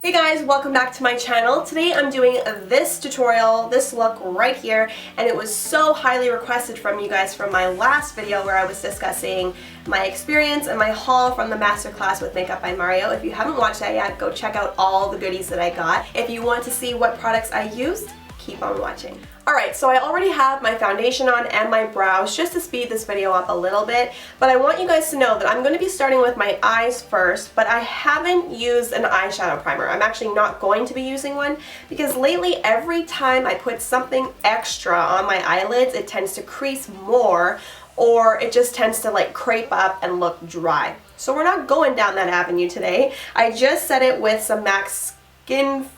Hey guys, welcome back to my channel. Today I'm doing this tutorial, this look right here, and it was so highly requested from you guys from my last video where I was discussing my experience and my haul from the Masterclass with Makeup by Mario. If you haven't watched that yet, go check out all the goodies that I got. If you want to see what products I used, keep on watching. Alright, so I already have my foundation on and my brows just to speed this video up a little bit, but I want you guys to know that I'm going to be starting with my eyes first, but I haven't used an eyeshadow primer. I'm actually not going to be using one because lately every time I put something extra on my eyelids, it tends to crease more or it just tends to like crepe up and look dry. So we're not going down that avenue today. I just set it with some MAC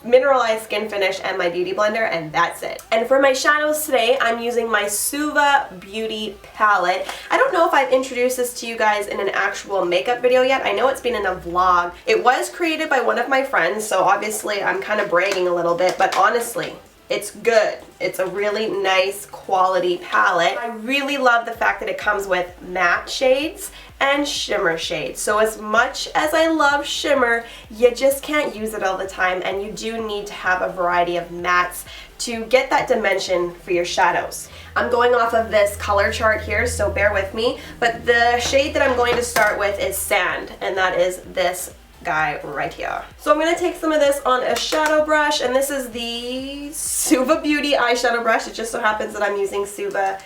Mineralized Skin Finish and my Beauty Blender, and that's it. And for my shadows today, I'm using my Suva Beauty Palette. I don't know if I've introduced this to you guys in an actual makeup video yet. I know it's been in a vlog. It was created by one of my friends, so obviously I'm kind of bragging a little bit, but honestly, it's good. It's a really nice quality palette. I really love the fact that it comes with matte shades and shimmer shades. So as much as I love shimmer, you just can't use it all the time, and you do need to have a variety of mattes to get that dimension for your shadows. I'm going off of this color chart here, so bear with me, but the shade that I'm going to start with is Sand, and that is this guy right here. So I'm going to take some of this on a shadow brush, and this is the Suva Beauty eyeshadow brush. It just so happens that I'm using Suva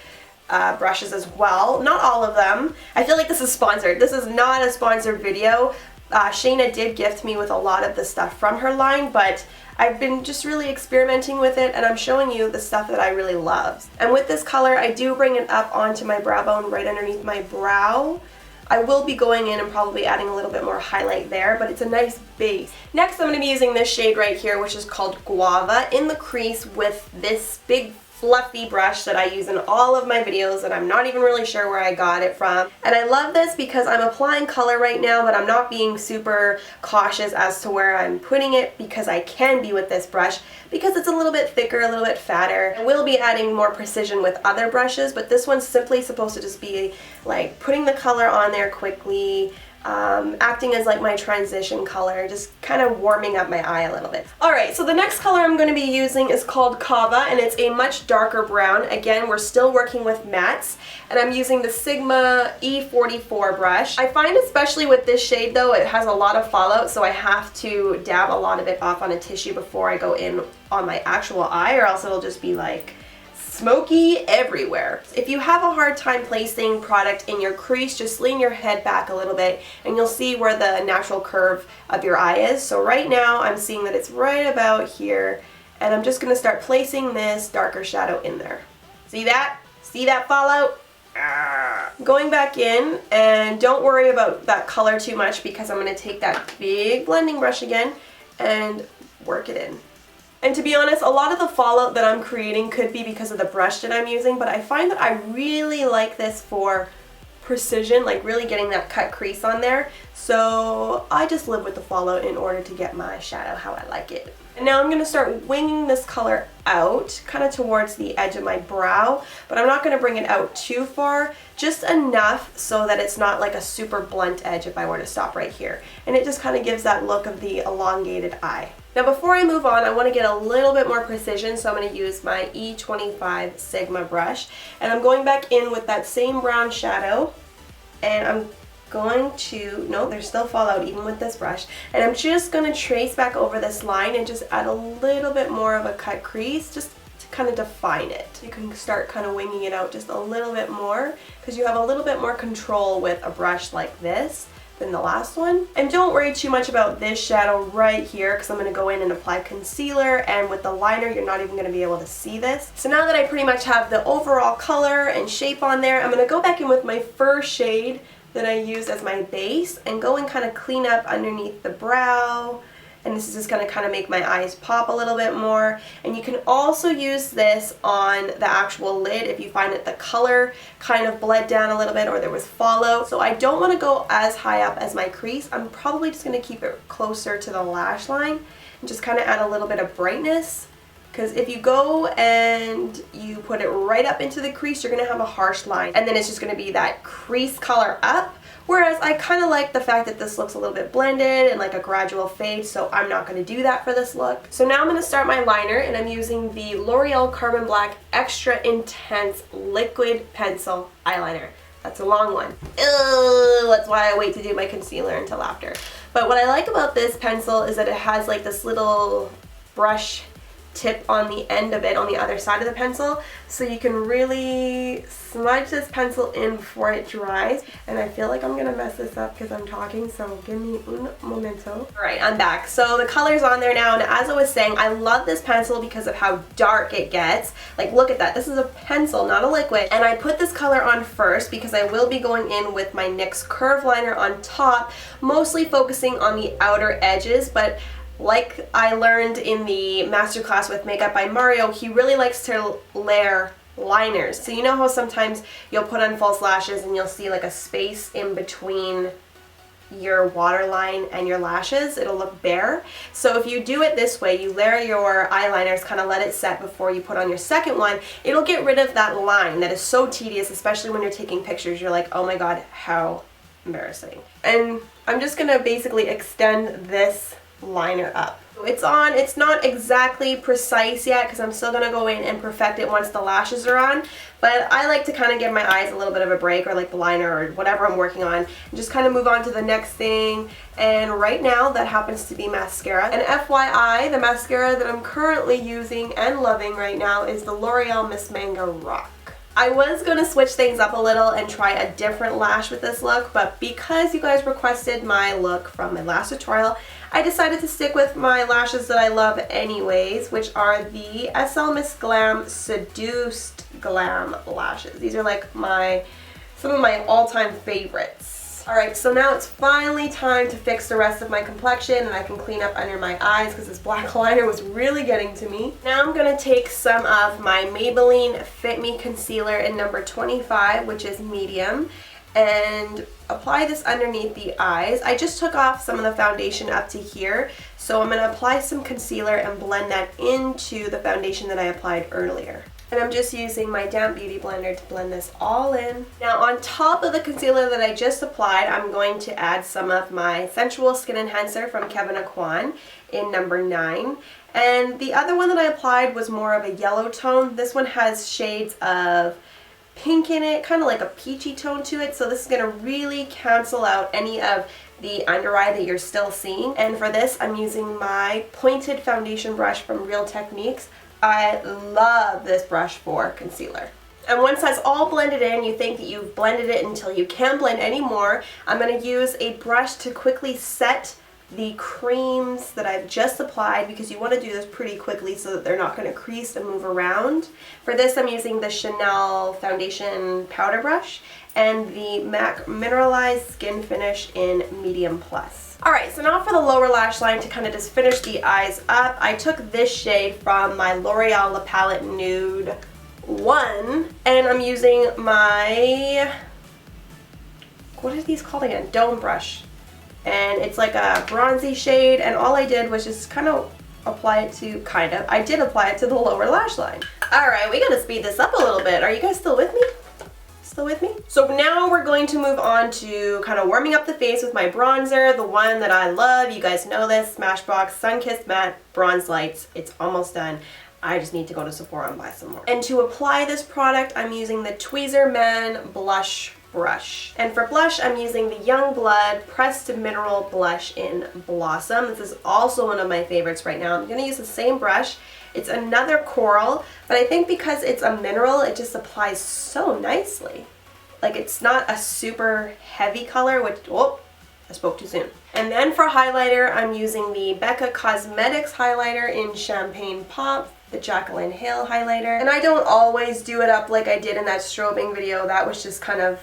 brushes as well. Not all of them. I feel like this is sponsored. This is not a sponsored video. Shayna did gift me with a lot of the stuff from her line, but I've been just really experimenting with it, and I'm showing you the stuff that I really love. And with this color, I do bring it up onto my brow bone right underneath my brow. I will be going in and probably adding a little bit more highlight there, but it's a nice base. Next, I'm going to be using this shade right here, which is called Guava, in the crease with this big fluffy brush that I use in all of my videos, and I'm not even really sure where I got it from. And I love this because I'm applying color right now, but I'm not being super cautious as to where I'm putting it because I can be with this brush because it's a little bit thicker, a little bit fatter. I will be adding more precision with other brushes, but this one's simply supposed to just be like putting the color on there quickly, acting as like my transition color, just kind of warming up my eye a little bit. Alright, so the next color I'm going to be using is called Kava, and it's a much darker brown. Again, we're still working with mattes, and I'm using the Sigma E44 brush. I find especially with this shade though, it has a lot of fallout, so I have to dab a lot of it off on a tissue before I go in on my actual eye, or else it'll just be like smoky everywhere. If you have a hard time placing product in your crease, just lean your head back a little bit and you'll see where the natural curve of your eye is. So right now I'm seeing that it's right about here, and I'm just going to start placing this darker shadow in there. See that? See that fallout? Going back in, and don't worry about that color too much because I'm going to take that big blending brush again and work it in. And to be honest, a lot of the fallout that I'm creating could be because of the brush that I'm using, but I find that I really like this for precision, like really getting that cut crease on there. So I just live with the fallout in order to get my shadow how I like it. And now I'm going to start winging this color out, kind of towards the edge of my brow, but I'm not going to bring it out too far, just enough so that it's not like a super blunt edge if I were to stop right here. And it just kind of gives that look of the elongated eye. Now before I move on, I want to get a little bit more precision, so I'm going to use my E25 Sigma brush, and I'm going back in with that same brown shadow, and I'm going to, no, there's still fallout even with this brush, and I'm just going to trace back over this line and just add a little bit more of a cut crease just to kind of define it. You can start kind of winging it out just a little bit more because you have a little bit more control with a brush like this than the last one. And don't worry too much about this shadow right here because I'm going to go in and apply concealer, and with the liner you're not even going to be able to see this. So now that I pretty much have the overall color and shape on there, I'm going to go back in with my first shade that I used as my base and go and kind of clean up underneath the brow, and this is just going to kind of make my eyes pop a little bit more. And you can also use this on the actual lid if you find that the color kind of bled down a little bit or there was fallout. So I don't want to go as high up as my crease. I'm probably just going to keep it closer to the lash line and just kind of add a little bit of brightness Because if you go and you put it right up into the crease, you're going to have a harsh line. And then it's just going to be that crease color up. Whereas I kind of like the fact that this looks a little bit blended and like a gradual fade, so I'm not going to do that for this look. So now I'm going to start my liner, and I'm using the L'Oreal Carbon Black Extra Intense Liquid Pencil Eyeliner. That's a long one. Ugh, that's why I wait to do my concealer until after. But what I like about this pencil is that it has like this little brush tip on the end of it on the other side of the pencil, so you can really smudge this pencil in before it dries. And I feel like I'm gonna mess this up because I'm talking, so give me un momento. Alright, I'm back. So the color's on there now, and as I was saying, I love this pencil because of how dark it gets. Like, look at that. This is a pencil, not a liquid. And I put this color on first because I will be going in with my NYX Curve Liner on top, mostly focusing on the outer edges. But like I learned in the Masterclass with Makeup by Mario, he really likes to layer liners. So you know how sometimes you'll put on false lashes and you'll see like a space in between your waterline and your lashes? It'll look bare. So if you do it this way, you layer your eyeliners, kind of let it set before you put on your second one, it'll get rid of that line that is so tedious, especially when you're taking pictures. You're like, oh my god, how embarrassing. And I'm just gonna basically extend this liner up. It's on, it's not exactly precise yet because I'm still going to go in and perfect it once the lashes are on, but I like to kind of give my eyes a little bit of a break, or like the liner or whatever I'm working on, and just kind of move on to the next thing. And right now that happens to be mascara. And FYI, the mascara that I'm currently using and loving right now is the L'Oreal Miss Manga Rock. I was going to switch things up a little and try a different lash with this look, but because you guys requested my look from my last tutorial, I decided to stick with my lashes that I love anyways, which are the SLMissGlam Seduced Glam lashes. These are like some of my all-time favorites. Alright, so now it's finally time to fix the rest of my complexion, and I can clean up under my eyes because this black liner was really getting to me. Now I'm going to take some of my Maybelline Fitme concealer in number 25, which is medium, and apply this underneath the eyes. I just took off some of the foundation up to here, so I'm going to apply some concealer and blend that into the foundation that I applied earlier. And I'm just using my damp beauty blender to blend this all in. Now on top of the concealer that I just applied, I'm going to add some of my Sensual Skin Enhancer from Kevyn Aucoin in number 9. And the other one that I applied was more of a yellow tone. This one has shades of pink in it, kind of like a peachy tone to it. So this is going to really cancel out any of the under eye that you're still seeing. And for this, I'm using my pointed foundation brush from Real Techniques. I love this brush for concealer. And once that's all blended in, you think that you've blended it until you can't blend anymore, I'm going to use a brush to quickly set the creams that I've just applied, because you want to do this pretty quickly so that they're not going to crease and move around. For this, I'm using the Chanel Foundation Powder Brush and the MAC Mineralized Skin Finish in Medium Plus. Alright, so now for the lower lash line to kind of just finish the eyes up, I took this shade from my L'Oreal La Palette Nude 1, and I'm using my, what are these called again? Dome brush. And it's like a bronzy shade, and all I did was just kind of apply it to, I did apply it to the lower lash line. Alright, we gotta speed this up a little bit. Are you guys still with me? Still with me? So now we're going to move on to kind of warming up the face with my bronzer, the one that I love. You guys know this, Smashbox Sun-Kissed Matte Bronze Lights. It's almost done. I just need to go to Sephora and buy some more. And to apply this product, I'm using the Tweezer Man Blush Brush. And for blush, I'm using the Youngblood Pressed Mineral Blush in Blossom. This is also one of my favorites right now. I'm going to use the same brush. It's another coral, but I think because it's a mineral, it just applies so nicely. Like, it's not a super heavy color, which, oh, I spoke too soon. And then for highlighter, I'm using the Becca Cosmetics highlighter in Champagne Pop, the Jaclyn Hill highlighter. And I don't always do it up like I did in that strobing video. That was just kind of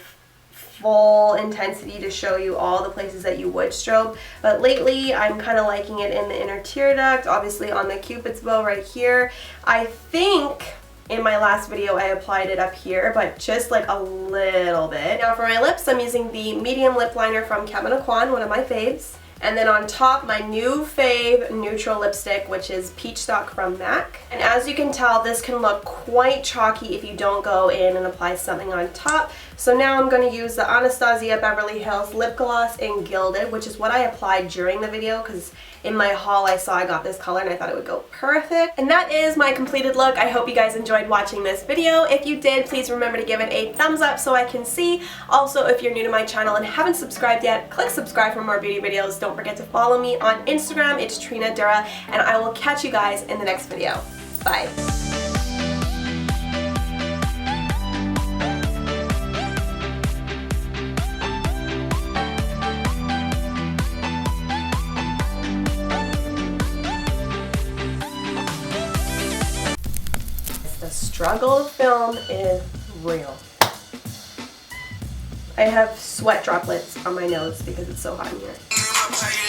full intensity to show you all the places that you would strobe. But lately, I'm kind of liking it in the inner tear duct, obviously on the Cupid's bow right here. I think in my last video I applied it up here, but just like a little bit. Now for my lips, I'm using the medium lip liner from Kevyn Aucoin, one of my faves. And then on top, my new fave neutral lipstick, which is Peach Stock from MAC. And as you can tell, this can look quite chalky if you don't go in and apply something on top. So now I'm going to use the Anastasia Beverly Hills Lip Gloss in Gilded, which is what I applied during the video because in my haul I saw I got this color and I thought it would go perfect. And that is my completed look. I hope you guys enjoyed watching this video. If you did, please remember to give it a thumbs up so I can see. Also, if you're new to my channel and haven't subscribed yet, click subscribe for more beauty videos. Don't forget to follow me on Instagram. It's TrinaDuhra, and I will catch you guys in the next video. Bye. The struggle of film is real. I have sweat droplets on my nose because it's so hot in here.